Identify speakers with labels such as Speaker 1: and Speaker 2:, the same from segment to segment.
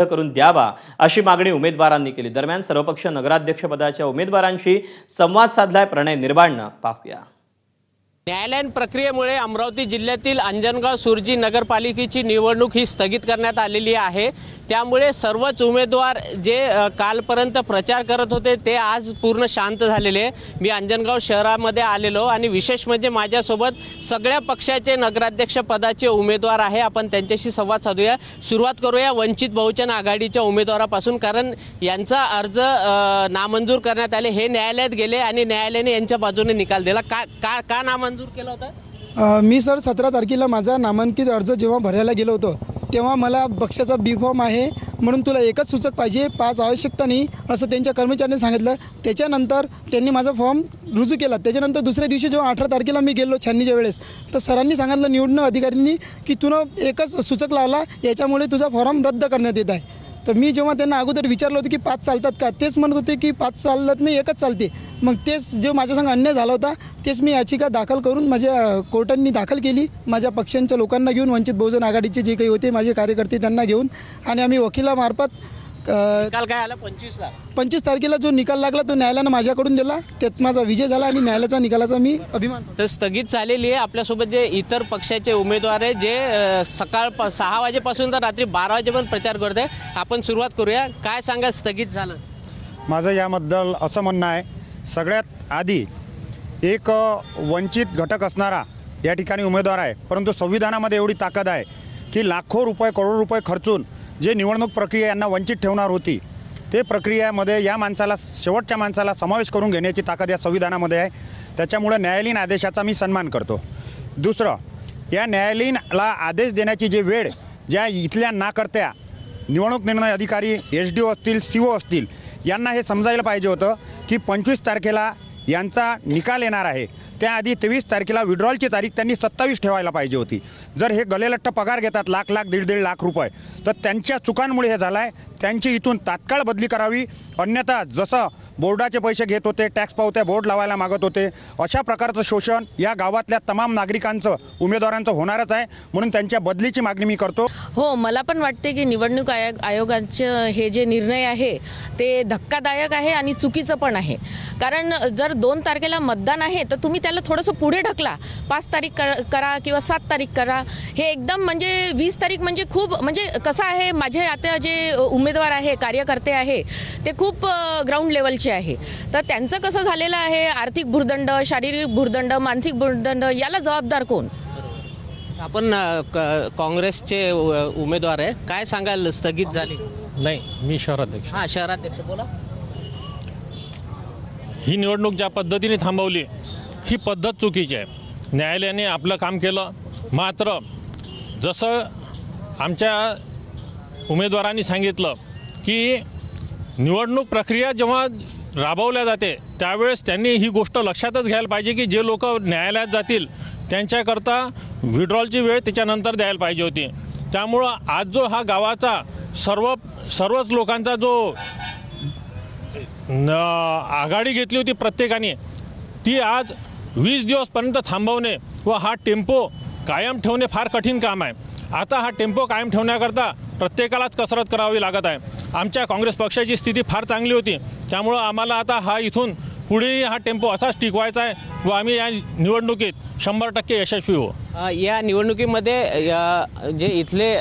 Speaker 1: करून द्यावा अशी मागणी उमेदवारांनी केली। दरम्यान सर्वपक्ष नगराध्यक्षपदाच्या उमेदवारांशी संवाद साधलाय प्रणय निर्वाणनं। पाहूया।
Speaker 2: न्यायालयीन प्रक्रियेमुळे अमरावती जिल्ह्यातील अंजनगाव सुरजी नगरपालिकेची निवडणूक ही स्थगित करण्यात आलेली आहे। त्यामुळे सर्वच उमेदवार जे कालपर्यंत प्रचार करत होते ते आज पूर्ण शांत झालेले। मी अंजनगाव शहरामध्ये आलेलो आणि विशेष म्हणजे माझ्यासोबत सगळ्या पक्षाचे नगराध्यक्ष पदाचे उमेदवार आहे। आपण त्यांच्याशी संवाद साधूया। सुरुवात करूया वंचित बहुजन आघाडीच्या उमेदवारापासून, कारण यांचा अर्ज नामंजूर करण्यात आले। हे न्यायालयात गेले आणि न्यायालयाने यांच्या बाजूने निकाल दिला। का नामंजूर केला होता?
Speaker 3: मी सर 17 तारखेला माझा नामांकित अर्ज जेव्हा भरायला गेलो होतो तेव्हा मला पक्षाचा बी फॉर्म आहे म्हणून तुला एकच सूचक पाहिजे, 5 आवश्यकता नाही असं त्यांच्या कर्मचाऱ्यांनी सांगितलं। त्याच्यानंतर त्यांनी माझा फॉर्म रुजू केला। त्याच्यानंतर दुसऱ्या दिवशी जेव्हा 18 तारखेला मी गेलो छाननीच्या वेळेस तर सरांनी सांगितलं निवडणूक अधिकाऱ्यांनी की तुनं एकच सूचक लावला, याच्यामुळे तुझा फॉर्म रद्द करण्यात येत आहे। तर मी जेव्हा त्यांना अगोदर विचारलं होतं की 5 चालतात का, तेच म्हणत होते की 5 चालत नाही, एकच चालते। मग तेच जो माझ्या संग अन्याय झाला होता तेच मी याचिका दाखल करून माझ्या कोर्टांनी दाखल केली माझ्या पक्षांच्या लोकांना घेऊन, वंचित बहुजन आघाडीचे जे काही होते माझे कार्यकर्ते त्यांना घेऊन, आणि आम्ही वकिलामार्फत
Speaker 2: निकाल काय आला
Speaker 3: 25 तारखेला जो निकाल लागला तो न्यायालयानं माझ्याकडून दिला, त्यात माझा विजय झाला आणि न्यायालयाच्या निकालाचा मी अभिमान।
Speaker 2: तर स्थगित झालेली आहे। आपल्यासोबत जे इतर पक्षाचे उमेदवार आहे जे सकाळ 6 वाजेपासून तर रात्री 12 वाजेपर्यंत प्रचार करत आहे। आपण सुरुवात करूया। काय सांगा स्थगित झालं?
Speaker 4: माझं याबद्दल असं म्हणणं आहे, सगळ्यात आधी एक वंचित घटक असणारा या ठिकाणी उमेदवार आहे, परंतु संविधानामध्ये एवढी ताकद आहे की लाखो रुपये करोड रुपये खर्चून जे निवडणूक प्रक्रिया यांना वंचित ठेवणार होती ते प्रक्रियेमध्ये या माणसाला, शेवटच्या माणसाला समावेश करून घेण्याची ताकद या संविधानामध्ये आहे। त्याच्यामुळे न्यायालयीन आदेशाचा मी सन्मान करतो। दुसरं, या न्यायालयीनला आदेश देण्याची जी वेळ ज्या इथल्या नाकर्त्या निवडणूक निर्णय अधिकारी SDO असतील, CO असतील यांना हे समजायला पाहिजे होतं की 25 तारखेला यांचा निकाल येणार आहे, त्याआधी 23 तारखेला विड्रॉलची तारीख त्यांनी 27 ठेवायला पाहिजे होती। जर हे गलेलट्ट पगार घेतात लाख लाख 1.5 लाख रुपये तर त्यांच्या चुकांमुळे हे झालं आहे। त्यांची इथून तात्काळ बदली करावी, अन्यथा जसं बोर्डाचे पैसे घेत होते, टॅक्स पावत्या बोर्ड लावायला मागत होते, अशा प्रकारचं शोषण या गावातल्या तमाम नागरिकांचं, उमेदवारांचं होणारच आहे, म्हणून त्यांच्या बदलीची मागणी मी करतो।
Speaker 5: हो, मला पण वाटते की निवडणूक आयोगाचं हे जे निर्णय आहे ते धक्कादायक आहे आणि चुकीचं पण आहे। कारण जर 2 तारखेला मतदान आहे तर तुम्ही त्याला थोडंसं पुढे ढकला, 5 तारीख करा किंवा 7 तारीख करा। हे एकदम म्हणजे 20 तारीख म्हणजे खूप, म्हणजे कसं आहे, माझे आता जे उमेदवार आहे, कार्यकर्ते आहे ते खूप ग्राउंड लेवलचे आहे, तर त्यांचं कसं झालेलं आहे, आर्थिक भुर्दंड, शारीरिक भुर्दंड, मानसिक भुर्दंड, याला जबाबदार कोण?
Speaker 2: आपण काँग्रेसचे उमेदवार आहे, काय सांगाल स्थगित झाली?
Speaker 6: नाही, मी शहराध्यक्ष।
Speaker 2: हां, शहराध्यक्ष बोला।
Speaker 6: ही निवडणूक ज्या पद्धतीने थांबवली ही पद्धत चुकीची आहे। न्यायालयाने आपलं काम केलं, मात्र जसं आमच्या उमेदवारांनी सांगितलं की निवडणूक प्रक्रिया जेव्हा राबवल्या जाते त्यावेळेस त्यांनी ही गोष्ट लक्षातच घ्यायला पाहिजे की जे लोक न्यायालयात जातील त्यांच्याकरता विड्रॉलची वेळ त्याच्यानंतर द्यायला पाहिजे होती। त्यामुळं आज जो हा गावाचा सर्वच लोकांचा जो आघाडी घेतली होती प्रत्येकाने, ती आज 20 दिवसपर्यंत थांबवणे व हा टेम्पो कायम ठेवणे फार कठीण काम आहे। आता हा टेम्पो कायम ठेवण्याकरता प्रत्येकालाच कसरत करावी लागत आहे। आमच्या काँग्रेस पक्षाची स्थिती फार चांगली होती, त्यामुळं आम्हाला आता हा इथून पुढेही हा टेम्पो असाच टिकवायचा आहे व आम्ही या निवडणुकीत 100% यशस्वी होऊ।
Speaker 2: या निवडणुकीमध्ये जे इथले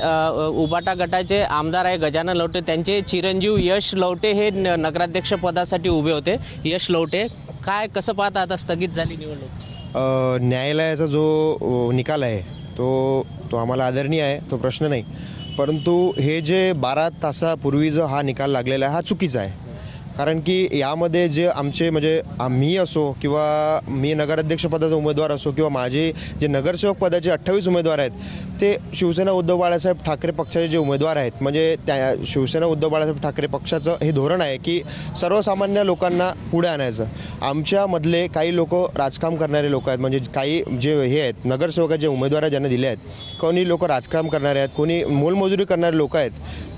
Speaker 2: उबाटा गटाचे आमदार आहे गजानन लवटे, त्यांचे चिरंजीव यश लवटे हे नगराध्यक्ष पदासाठी उभे होते। यश लवटे, काय कसं पाहता आता स्थगित झाली निवडणूक?
Speaker 7: न्यायालयाचा जो निकाल आहे तो आम्हाला आदरणीय आहे, तो प्रश्न नाही, परंतु हे जे 12 तासापूर्वी जो हा निकाल लागलेला आहे हा चुकीचा आहे। कारण की यामध्ये जे आमचे म्हणजे मी असो किंवा मी नगराध्यक्ष पदाचा उमेदवार असो किंवा माझे जे नगरसेवक पदाचे 28 उमेदवार आहेत ते शिवसेना उद्धव बाळासाहेब ठाकरे पक्षाचे जे उमेदवार आहेत, म्हणजे त्या शिवसेना उद्धव बाळासाहेब ठाकरे पक्षाचं हे धोरण आहे की सर्वसामान्य लोकांना पुढे आणायचं। आमच्यामधले काही लोक राजकाम करणारे लोक आहेत, म्हणजे काही जे हे आहेत नगरसेवकाचे उमेदवार ज्यांना दिले आहेत, कोणी लोक राजकाम करणारे आहेत, कोणी मोलमजुरी करणारे लोक आहेत,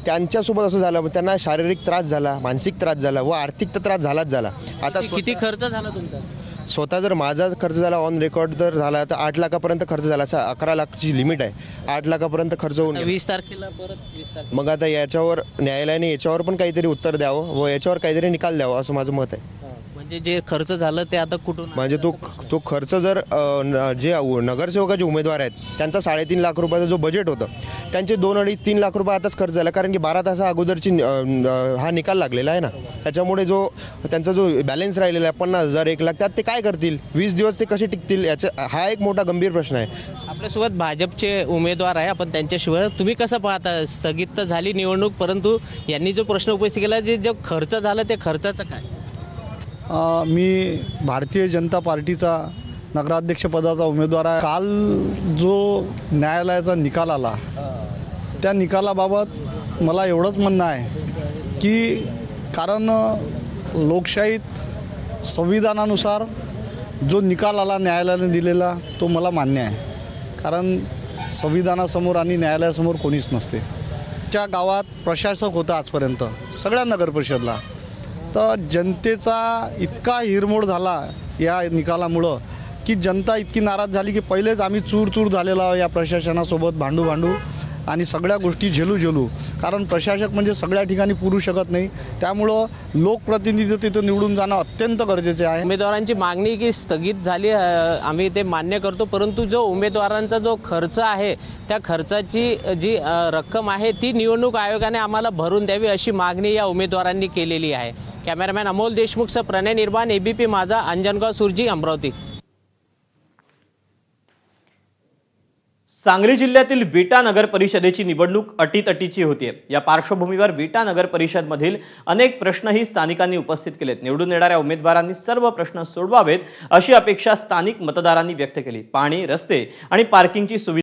Speaker 7: त्यांच्यासोबत असं झालं, त्यांना शारीरिक त्रास झाला, मानसिक त्रास झाला व आर्थिक त्रास झालाच झाला।
Speaker 2: आता किती खर्च झाला तुमचा?
Speaker 7: स्वतः जर माझा खर्च झाला ऑन रेकॉर्ड जर झाला तर 8 लाखापर्यंत खर्च झाला. असं 11 लाखची लिमिट आहे, 8 लाखापर्यंत खर्च होऊन गेला.
Speaker 2: 20 तारखेला परत 20 तारखेला
Speaker 7: मग आता याच्यावर न्यायालयाने याच्यावर पण काहीतरी उत्तर द्यावं व याच्यावर काहीतरी निकाल द्यावा असं माझं मत आहे.
Speaker 2: म्हणजे जे खर्च झालं ते आता कुठून
Speaker 7: म्हणजे तो खर्च जर जे नगरसेवकाचे उमेदवार आहेत त्यांचा 3.5 लाख रुपयाचा जो बजेट होतं त्यांचे 2-3 लाख रुपये आताच खर्च झाला, कारण की 12 तासा अगोदरची हा निकाल लागलेला आहे ना. त्याच्यामुळे जो त्यांचा जो बॅलन्स राहिलेला आहे 50,000 1 लाख, त्यात ते काय करतील? 20 दिवस ते कसे टिकतील? हा एक मोठा गंभीर प्रश्न आहे.
Speaker 2: आपल्यासोबत भाजपचे उमेदवार आहे, आपण त्यांच्याशिवाय तुम्ही कसं पाहता? स्थगित तर झाली निवडणूक, परंतु यांनी जो प्रश्न उपस्थित केला जो खर्च झाला ते खर्चाचं काय?
Speaker 8: मी भारतीय जनता पार्टीचा नगराध्यक्षपदाचा उमेदवार आहे. काल जो न्यायालयाचा निकाल आला त्या निकालाबाबत मला एवढंच म्हणणं आहे की कारण लोकशाहीत संविधानानुसार जो निकाल आला न्यायालयाने दिलेला तो मला मान्य आहे, कारण संविधानासमोर आणि न्यायालयासमोर कोणीच नसते. त्या गावात प्रशासक होता आजपर्यंत सगळ्या नगरपरिषदला, तर जनतेचा इतका हिरमोड झाला या निकालामुळं की जनता इतकी नाराज झाली की पहिलेच आम्ही चूर झालेलो आहोत या प्रशासनासोबत भांडू आणि सगळ्या गोष्टी झेलू, कारण प्रशासक म्हणजे सगळ्या ठिकाणी पुरू शकत नाही. त्यामुळं लोकप्रतिनिधी तिथं निवडून जाणं अत्यंत गरजेचे आहे.
Speaker 2: उमेदवारांची मागणी की स्थगित झाली, आम्ही ते मान्य करतो, परंतु जो उमेदवारांचा जो खर्च आहे त्या खर्चाची जी रक्कम आहे ती निवडणूक आयोगाने आम्हाला भरून द्यावी अशी मागणी या उमेदवारांनी केलेली आहे. कॅमेरामॅन अमोल देशमुखसह प्रणय निर्माण, ABP माझा, अंजनगाव सुरजी, अमरावती.
Speaker 1: सांगली जिल्ह्यातील विटा नगर परिषदेची निवडणूक अटीतटीची होतीये. या पार्श्वभूमीवर विटा नगर परिषदमधील अनेक प्रश्नही स्थानिकांनी उपस्थित केलेत. निवडून येणाऱ्या उमेदवारांनी सर्व प्रश्न सोडवावेत अशी अपेक्षा स्थानिक मतदारांनी व्यक्त केली. पाणी, रस्ते आणि पार्किंगची सुविधा